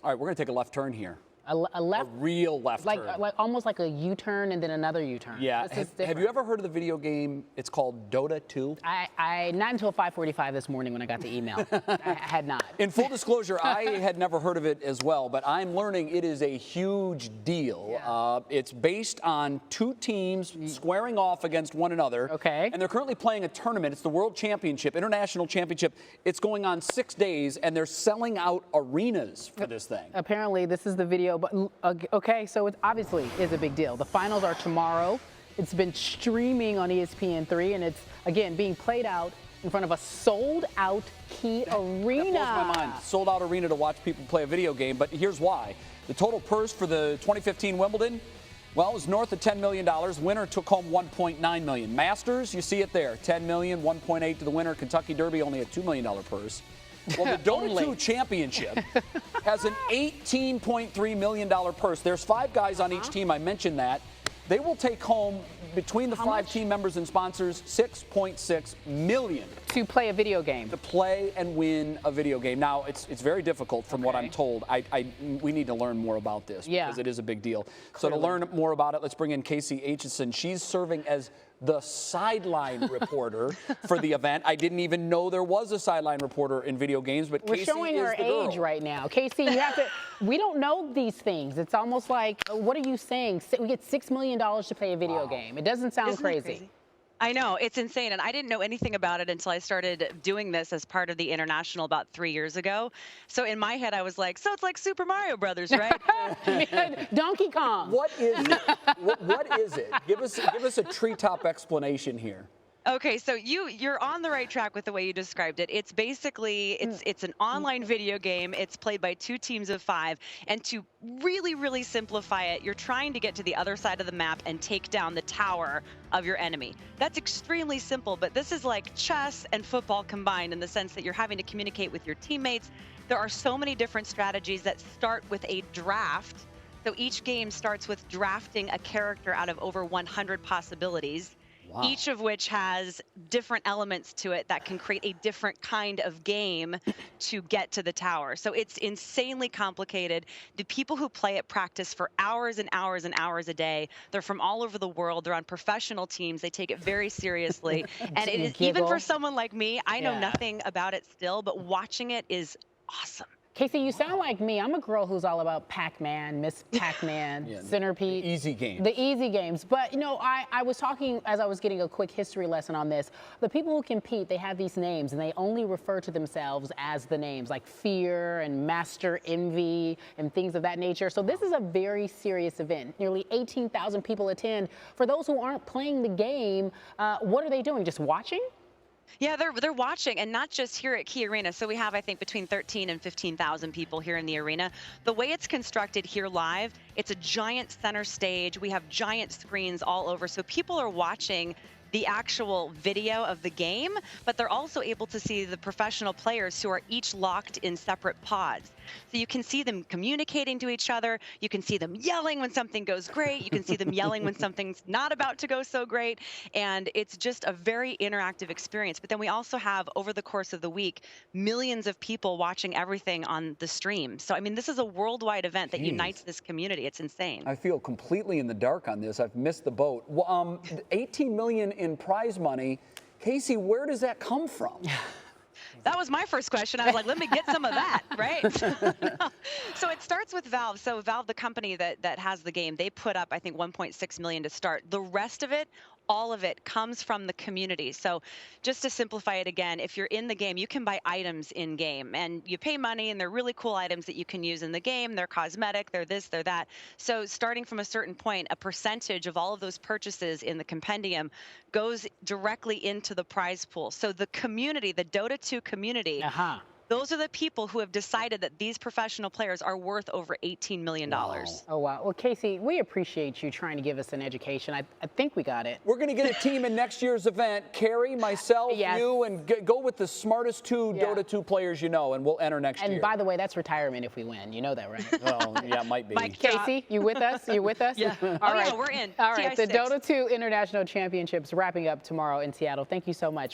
All right, we're going to take a left turn here. A left? A real left turn. Like almost like a U-turn and then another U-turn. Yeah. Have you ever heard of the video game? It's called Dota 2. I not until 5:45 this morning when I got the email. I had not. In full disclosure, I had never heard of it as well, but I'm learning it is a huge deal. Yeah. It's based on two teams squaring off against one another. Okay. And they're currently playing a tournament. It's the World Championship, International Championship. It's going on 6 days, and they're selling out arenas for this thing. Apparently, this is the video. But okay, so it obviously is a big deal. The finals are tomorrow. It's been streaming on ESPN3, and it's, again, being played out in front of a sold-out Key Arena. That blows my mind. Sold-out arena to watch people play a video game, but here's why. The total purse for the 2015 Wimbledon, well, it was north of $10 million. Winner took home $1.9 million. Masters, you see it there, $10 million, $1.8 to the winner. Kentucky Derby, only a $2 million purse. Well, the Dota 2 Championship has an $18.3 million purse. There's 5 guys on each team. I mentioned that. They will take home, between the 5 team members and sponsors, $6.6 million. To play a video game. To play and win a video game. Now, it's very difficult from what I'm told. We need to learn more about this because it is a big deal. So to learn more about it, let's bring in Casey Aitchison. She's serving as the sideline reporter for the event. I didn't even know there was a sideline reporter in video games, but We're Casey showing is her the girl. age right now. Casey, you have to, we don't know these things. It's almost like, what are you saying? We get $6 million to play a video game. It doesn't sound crazy. I know, it's insane, and I didn't know anything about it until I started doing this as part of the International about 3 years ago. So in my head, I was like, so it's like Super Mario Brothers, right? Donkey Kong. What is it? What is it? Give us a treetop explanation here. Okay, so you're on the right track with the way you described it. It's basically, it's an online video game. It's played by 2 teams of 5. And to really, really simplify it, you're trying to get to the other side of the map and take down the tower of your enemy. That's extremely simple, but this is like chess and football combined in the sense that you're having to communicate with your teammates. There are so many different strategies that start with a draft. So each game starts with drafting a character out of over 100 possibilities. Wow. Each of which has different elements to it that can create a different kind of game to get to the tower. So it's insanely complicated. The people who play it practice for hours and hours and hours a day. They're from all over the world. They're on professional teams. They take it very seriously. And it is, even for someone like me, I know nothing about it still, but watching it is awesome. Casey, you sound like me. I'm a girl who's all about Pac-Man, Miss Pac-Man, Centipede. The easy games. The easy games. But, you know, I was talking as I was getting a quick history lesson on this. The people who compete, they have these names, and they only refer to themselves as the names, like Fear and Master Envy and things of that nature. So this is a very serious event. Nearly 18,000 people attend. For those who aren't playing the game, what are they doing? Just watching? Yeah, they're watching, and not just here at Key Arena. So we have, I think, between 13 and 15,000 people here in the arena. The way it's constructed here live, it's a giant center stage. We have giant screens all over, so people are watching the actual video of the game, but they're also able to see the professional players who are each locked in separate pods. So you can see them communicating to each other. You can see them yelling when something goes great. You can see them yelling when something's not about to go so great. And it's just a very interactive experience. But then we also have, over the course of the week, millions of people watching everything on the stream. So, I mean, this is a worldwide event that unites this community. It's insane. I feel completely in the dark on this. I've missed the boat. Well, $18 million in prize money. Casey, where does that come from? That was my first question. I was like, let me get some of that, right? So it starts with Valve. So Valve, the company that has the game, they put up, I think, $1.6 million to start. The rest of it, all of it, comes from the community. So just to simplify it again, if you're in the game, you can buy items in game, and you pay money, and they're really cool items that you can use in the game. They're cosmetic, they're this, they're that. So starting from a certain point, a percentage of all of those purchases in the compendium goes directly into the prize pool. So the community, the Dota 2 community, those are the people who have decided that these professional players are worth over $18 million. Wow. Oh, wow. Well, Casey, we appreciate you trying to give us an education. I think we got it. We're going to get a team in next year's event. Carrie, myself, you, and go with the smartest 2 Dota 2 players you know, and we'll enter next year. And by the way, that's retirement if we win. You know that, right? Well, yeah, it might be. Casey, you with us? You with us? Yeah. All right. Yeah, we're in. All right. TI6. The Dota 2 International Championships wrapping up tomorrow in Seattle. Thank you so much.